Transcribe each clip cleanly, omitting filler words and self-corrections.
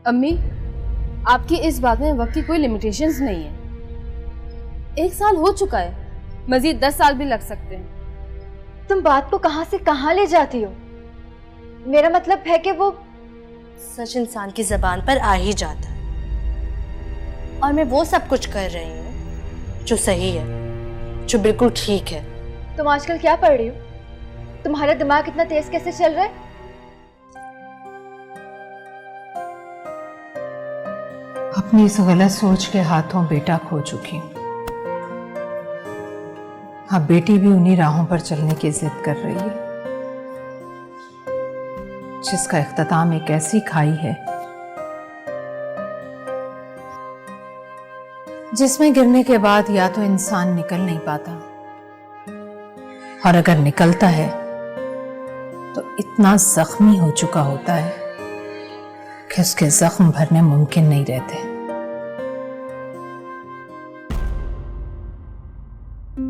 अम्मी, आपकी इस बात में वक्त की कोई लिमिटेशंस नहीं है। 1 साल हो चुका है, मजीद 10 साल भी लग सकते हैं। तुम बात को कहां से कहां ले जाती हो? मेरा मतलब है कि वो सच इंसान की जबान पर आ ही जाता है, और मैं वो सब कुछ कर रही हूँ जो सही है, जो बिल्कुल ठीक है। तुम आजकल क्या पढ़ रही हो? तुम्हारा दिमाग इतना तेज कैसे चल रहा है? अपनी इस गलत सोच के हाथों बेटा खो चुकी हूँ। अब बेटी भी उन्हीं राहों पर चलने की जिद कर रही है जिसका इख्तिताम एक ऐसी खाई है जिसमें गिरने के बाद या तो इंसान निकल नहीं पाता, और अगर निकलता है तो इतना जख्मी हो चुका होता है कि उसके जख्म भरने मुमकिन नहीं रहते।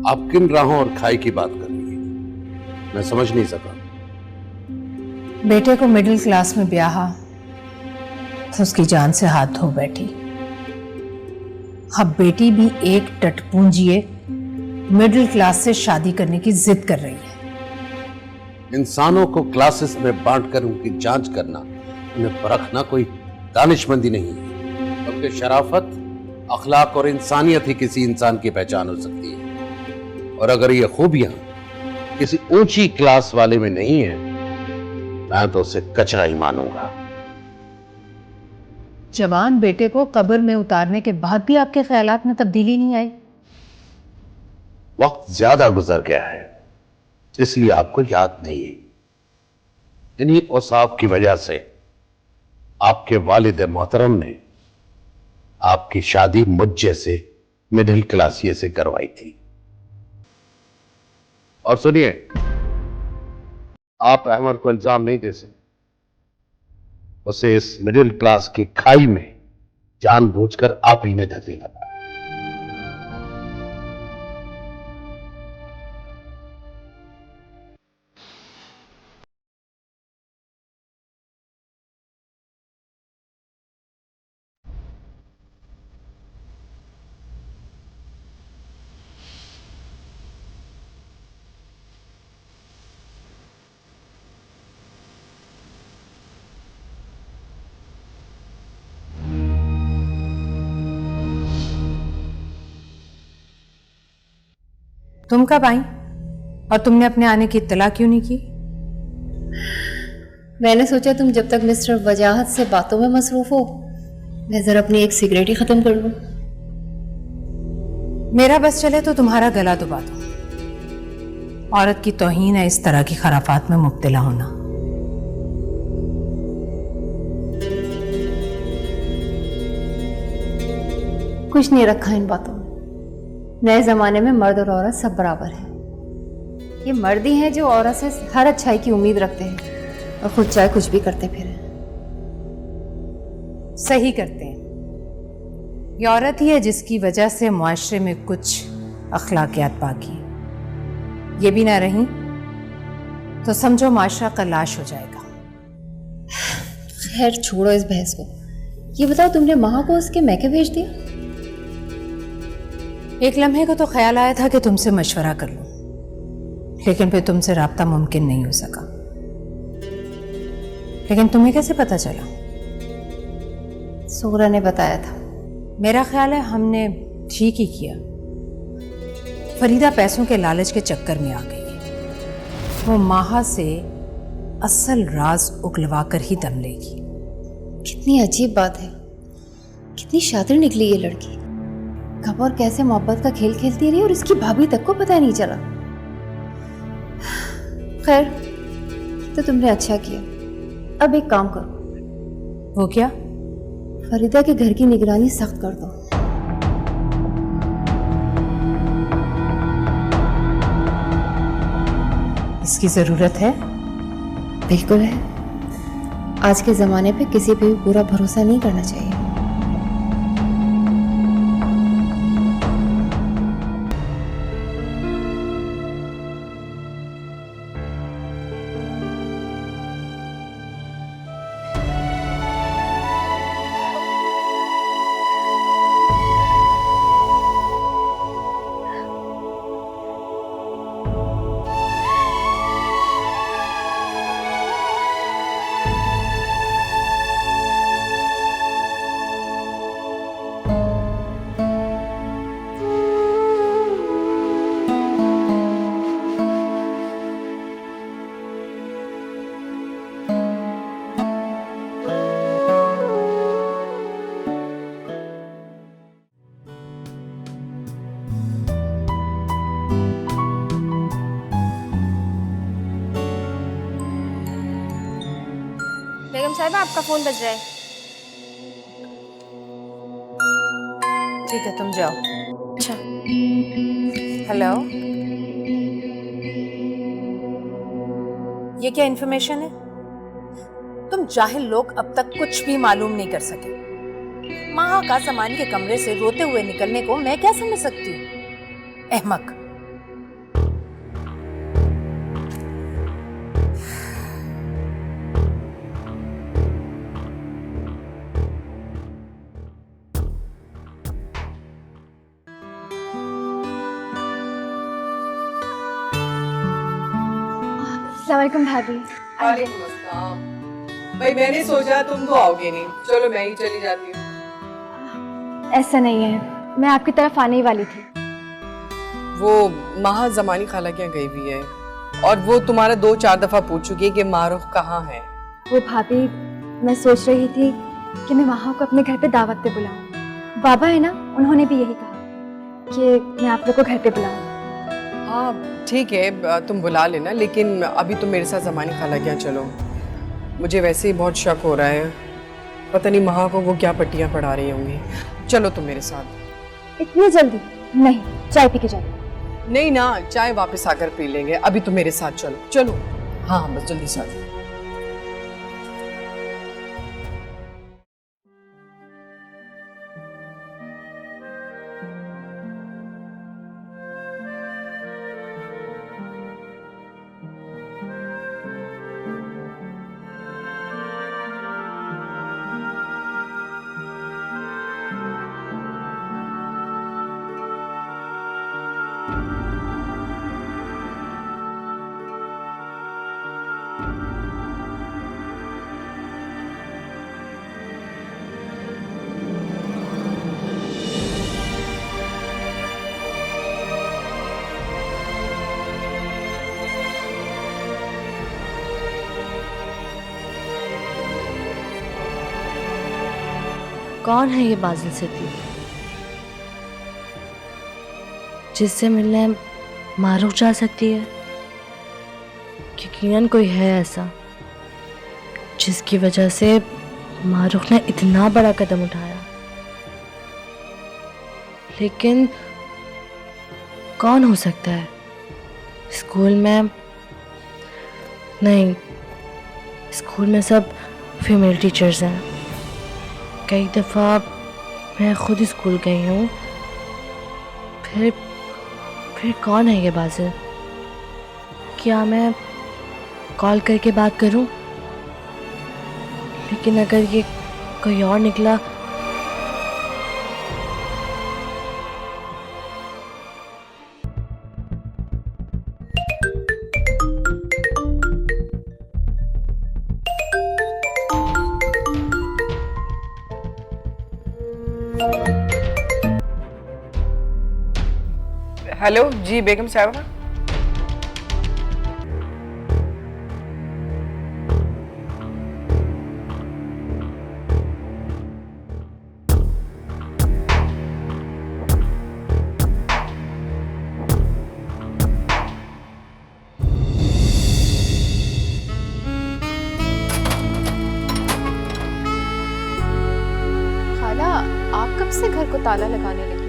आप किन राहों और खाई की बात कर रही हैं? मैं समझ नहीं सका। बेटे को मिडिल क्लास में ब्याहा तो उसकी जान से हाथ धो बैठी। अब बेटी भी एक टटपूंजिए मिडिल क्लास से शादी करने की जिद कर रही है। इंसानों को क्लासेस में बांटकर उनकी जांच करना, उन्हें परखना कोई दानिशमंदी नहीं है, बल्कि शराफत, अखलाक और इंसानियत ही किसी इंसान की पहचान हो सकती है। और अगर ये खूबियां किसी ऊंची क्लास वाले में नहीं है, मैं तो उसे कचरा ही मानूंगा। जवान बेटे को कब्र में उतारने के बाद भी आपके ख्यालात में तब्दीली नहीं आई? वक्त ज्यादा गुजर गया है, इसलिए आपको याद नहीं है। इन्हीं औसाफ की वजह से आपके वालिद मोहतरम ने आपकी शादी मुझ जैसे मिडिल क्लासिये से करवाई थी। और सुनिए, आप अहमद को इल्जाम नहीं दे सकते। उसे इस मिडिल क्लास की खाई में जानबूझकर आप ही ने धकेला था। तुम कब आई और तुमने अपने आने की इत्तला क्यों नहीं की? मैंने सोचा तुम जब तक मिस्टर वजाहत से बातों में मसरूफ हो, मैं जरा अपनी एक सिगरेट ही खत्म कर लूं। मेरा बस चले तो तुम्हारा गला दबा दो। औरत की तौहीन है इस तरह की खराफात में मुब्तला होना। कुछ नहीं रखा इन बातों में। नए जमाने में मर्द और औरत सब बराबर हैं। ये मर्द ही हैं जो औरत से हर अच्छाई की उम्मीद रखते हैं और खुद चाहे कुछ भी करते फिरें। सही करते हैं। ये औरत ही है जिसकी वजह से मुआशरे में कुछ अखलाकियात बाकी हैं। ये भी ना रही तो समझो माशरा का लाश हो जाएगा। खैर छोड़ो इस बहस को। ये बताओ, तुमने माँ को उसके मैके भेज दिया? एक लम्हे को तो ख्याल आया था कि तुमसे मशवरा कर लूं, लेकिन फिर तुमसे राब्ता मुमकिन नहीं हो सका। लेकिन तुम्हें कैसे पता चला? सोहरा ने बताया था। मेरा ख्याल है हमने ठीक ही किया। फरीदा पैसों के लालच के चक्कर में आ गई है। वो माहा से असल राज उगलवा कर ही दम लेगी। कितनी अजीब बात है, कितनी शातिर निकली ये लड़की। कब और कैसे मोहब्बत का खेल खेलती रही और इसकी भाभी तक को पता नहीं चला। खैर, तो तुमने अच्छा किया। अब एक काम करो। वो क्या? फरीदा के घर की निगरानी सख्त कर दो। इसकी जरूरत है? बिल्कुल है। आज के जमाने पे किसी पे भी पूरा भरोसा नहीं करना चाहिए। बेगम साहिबा आपका फोन बज रहा है। ठीक है, तुम जाओ। अच्छा, हेलो, ये क्या इन्फॉर्मेशन है? तुम जाहिल लोग अब तक कुछ भी मालूम नहीं कर सके। महा का सामान के कमरे से रोते हुए निकलने को मैं क्या समझ सकती हूँ? अहमक। अस्सलामुअलैकुम भाभी। वालेकुम अस्सलाम। भाई मैंने सोचा तुम तो आओगे नहीं, चलो मैं ही चली जाती हूँ। ऐसा नहीं है, मैं आपकी तरफ आने ही वाली थी। वो महा जमानी खाला क्या गई हुई है और वो तुम्हारा 2-4 दफा पूछ चुकी है कि मारूफ कहाँ है। वो भाभी, मैं सोच रही थी कि मैं वहाँ को अपने घर पे दावत पे बुलाऊं। बाबा है ना, उन्होंने भी यही कहा कि मैं आप लोग को घर पे बुलाऊं। हाँ ठीक है, तुम बुला लेना, लेकिन अभी तुम मेरे साथ जमानी खाला क्या चलो। मुझे वैसे ही बहुत शक हो रहा है, पता नहीं महा को वो क्या पट्टियाँ पढ़ा रही होंगी। चलो तुम मेरे साथ। इतनी जल्दी नहीं, चाय पी के जाओ। नहीं ना, चाय वापस आकर पी लेंगे, अभी तुम मेरे साथ चलो। चलो हाँ हाँ, बस जल्दी से आ जाओ। कौन है ये बाजिल सिद्दीक जिससे मिलने मारूफ जा सकती है? यकीनन कोई है ऐसा जिसकी वजह से मारूफ ने इतना बड़ा कदम उठाया। लेकिन कौन हो सकता है? स्कूल में नहीं, स्कूल में सब फीमेल टीचर्स हैं। कई दफ़ा मैं खुद स्कूल गई हूँ। फिर कौन है ये बाजिल? क्या मैं कॉल करके बात करूँ? लेकिन अगर ये कोई और निकला हेलो जी बेगम साहबा। खाला, आप कब से घर को ताला लगाने लगी?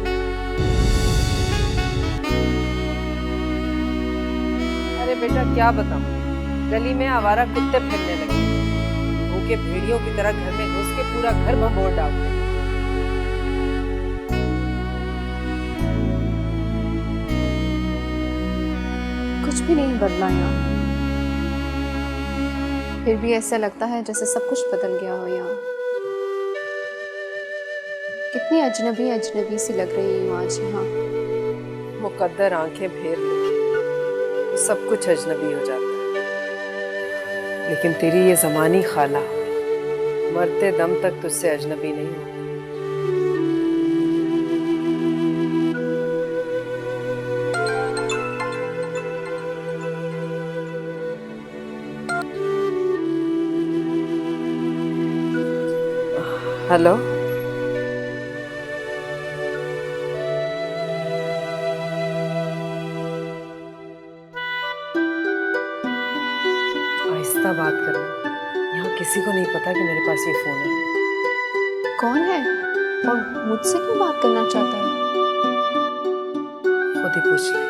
अरे बेटा क्या बताऊं, गली में आवारा कुत्ते फिरने लगे, भूखे भेड़ियों की तरह घर में घुस के पूरा घर भंबोर डालते। कुछ भी नहीं बदला यहाँ, फिर भी ऐसा लगता है जैसे सब कुछ बदल गया हो यहाँ। कितनी अजनबी अजनबी सी लग रही हूँ आज यहाँ। मुकद्दर आंखें फेर ले तो सब कुछ अजनबी हो जाता है, लेकिन तेरी ये जमानी खाला मरते दम तक तुझसे अजनबी नहीं हो। हेलो, आहिस्ता बात करना, यहाँ किसी को नहीं पता कि मेरे पास ये फोन है। कौन है और मुझसे क्यों बात करना चाहता है? खुद ही पूछ ले।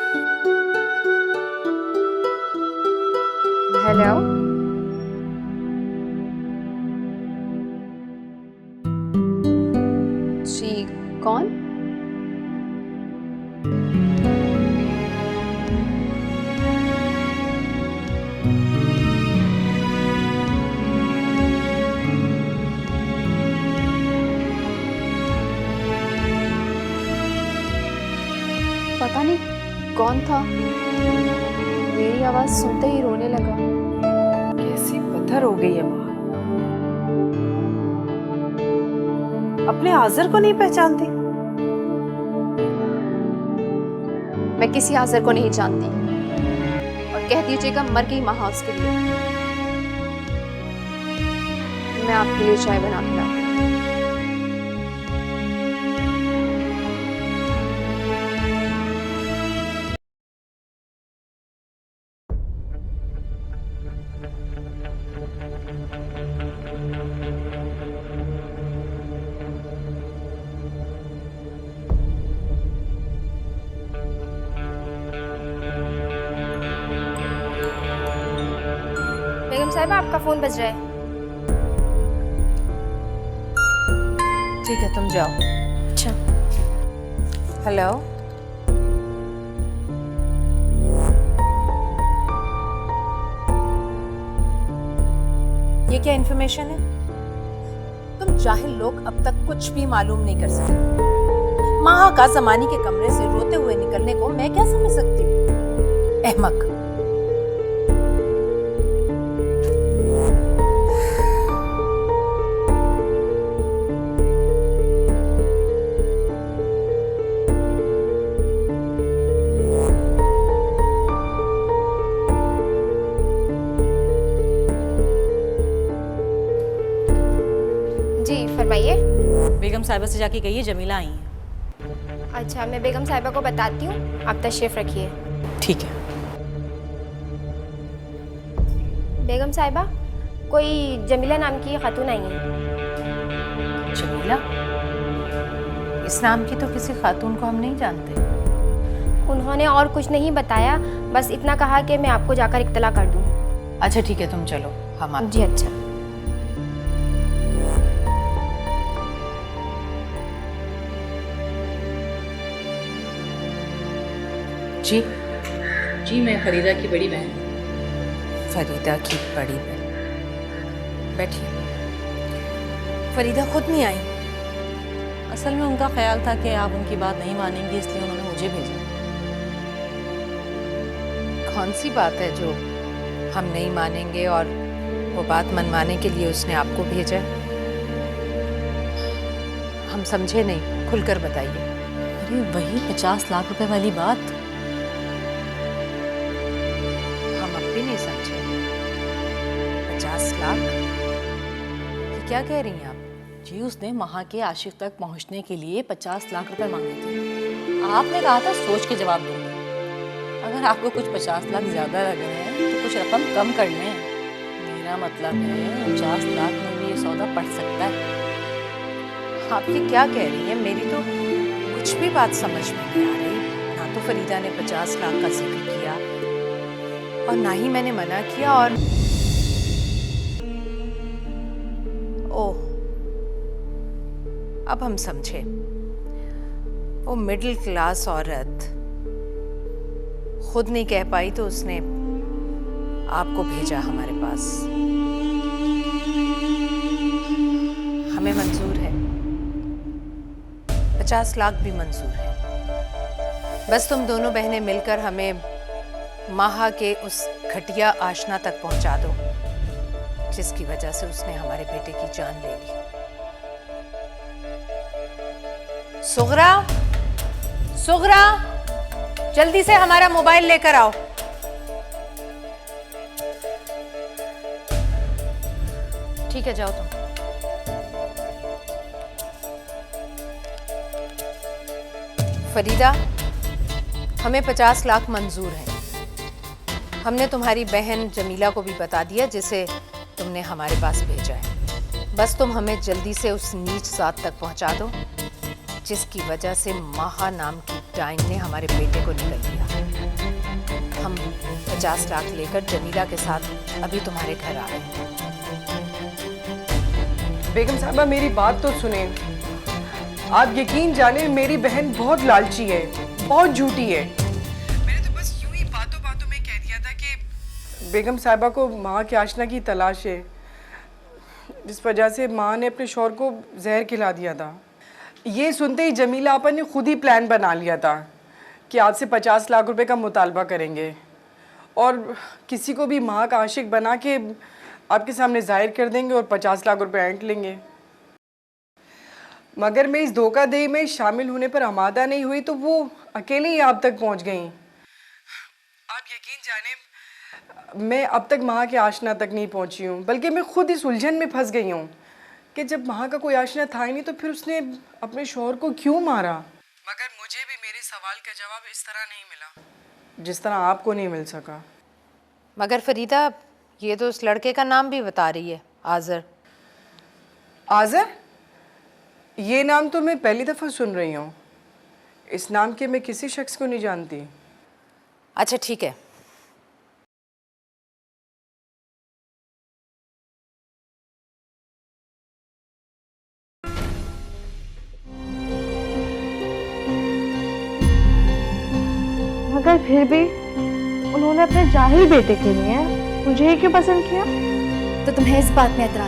हेलो, जी कौन? पता नहीं कौन था, मेरी आवाज सुनते ही रोने लगा। कैसी पत्थर हो गई है माँ। अपने आज़र को नहीं पहचानती? मैं किसी आज़र को नहीं जानती, और कह दीजिएगा मर गई माँ उसके लिए। मैं आपके लिए चाय बना के लाऊं। बेगम साहिबा, आपका फोन बज रहा है। ठीक है, तुम जाओ। अच्छा। हेलो, ये क्या इन्फॉर्मेशन है? तुम जाहिल लोग अब तक कुछ भी मालूम नहीं कर सके। माहा का जमानी के कमरे से रोते हुए निकलने को मैं क्या समझ सकती हूँ? अहमक। जी फरमाइए। बेगम साहिबा से जाके कहिए जमीला आई हैं। अच्छा, मैं बेगम साहिबा को बताती हूँ, आप तशरीफ रखिए। ठीक है। बेगम साहिबा, कोई जमीला नाम की खातून आई है। जमीला? इस नाम की तो किसी खातून को हम नहीं जानते। उन्होंने और कुछ नहीं बताया, बस इतना कहा कि मैं आपको जाकर इत्तला कर दूँ। अच्छा ठीक है, तुम चलो, हम आते जी अच्छा। जी। जी, मैं फरीदा की बड़ी बहन हूँ। फरीदा की बड़ी बहन, बैठिए। फरीदा खुद नहीं आई? असल में उनका ख्याल था कि आप उनकी बात नहीं मानेंगी, इसलिए उन्होंने मुझे भेजा। कौन सी बात है जो हम नहीं मानेंगे और वो बात मनवाने के लिए उसने आपको भेजा? हम समझे नहीं, खुलकर बताइए। अरे वही 50 लाख रुपए वाली बात। हम अब भी नहीं समझे। 50 लाख? ये क्या कह रही हैं आप? जी, उसने महा के आशिक तक पहुंचने के लिए 50 लाख रुपए मांगे थे। आपने कहा था सोच के जवाब दूंगी। अगर आपको कुछ 50 लाख ज्यादा लग रहे हैं तो कुछ रकम कम कर लें। मेरा मतलब है 50 लाख में भी ये सौदा पड़ सकता है। आप ये क्या कह रही हैं? मेरी तो कुछ भी बात समझ में नहीं आ रही। ना तो फरीदा ने 50 लाख का जिक्र किया और ना ही मैंने मना किया। और ओह, अब हम समझे। वो मिडिल क्लास औरत खुद नहीं कह पाई तो उसने आपको भेजा हमारे पास। हमें मंजूर है, 50 लाख भी मंजूर है। बस तुम दोनों बहनें मिलकर हमें माहा के उस घटिया आशना तक पहुंचा दो जिसकी वजह से उसने हमारे बेटे की जान ले ली। सुगरा, सुगरा, जल्दी से हमारा मोबाइल लेकर आओ। ठीक है, जाओ तुम। फरीदा, हमें 50 लाख मंजूर है। हमने तुम्हारी बहन जमीला को भी बता दिया जिसे तुमने हमारे पास भेजा बस तुम हमें जल्दी से उस नीच जात तक पहुंचा दो जिसकी वजह से माहा नाम की डाइन ने हमारे बेटे को निकल लिया। हम 50 लाख लेकर जमीला के साथ अभी तुम्हारे घर आ रहे हैं। बेगम साहबा मेरी बात तो सुने। आप यकीन जाने मेरी बहन बहुत लालची है, बहुत झूठी है। मैंने तो बस यूं ही बातों बातों में कह दिया था कि बेगम साहबा को माँ के आशना की तलाश है, जिस वजह से माँ ने अपने शौहर को जहर खिला दिया था। ये सुनते ही जमीला आपा ने खुद ही प्लान बना लिया था कि आज से 50 लाख रुपए का मुतालबा करेंगे और किसी को भी माँ का आशिक बना के आपके सामने जाहिर कर देंगे और 50 लाख रुपए ऐंठ लेंगे। मगर मैं इस धोखाधड़ी में शामिल होने पर आमादा नहीं हुई तो वो अकेले ही आप तक पहुंच गई। आप यकीन जाने मैं अब तक माँ के आशना तक नहीं पहुंची हूँ, बल्कि मैं खुद इस उलझन में फंस गई हूँ कि जब माँ का कोई आशना था ही नहीं तो फिर उसने अपने शौहर को क्यों मारा। मगर मुझे भी मेरे सवाल का जवाब इस तरह नहीं मिला जिस तरह आपको नहीं मिल सका। मगर फरीदा, ये तो उस लड़के का नाम भी बता रही है, आज़र। आज़र? ये नाम तो मैं पहली दफ़ा सुन रही हूँ। इस नाम के मैं किसी शख्स को नहीं जानती। अच्छा ठीक है, मगर फिर भी उन्होंने अपने जाहिल बेटे के लिए मुझे ही क्यों पसंद किया? तो तुम्हें इस बात में एतराज़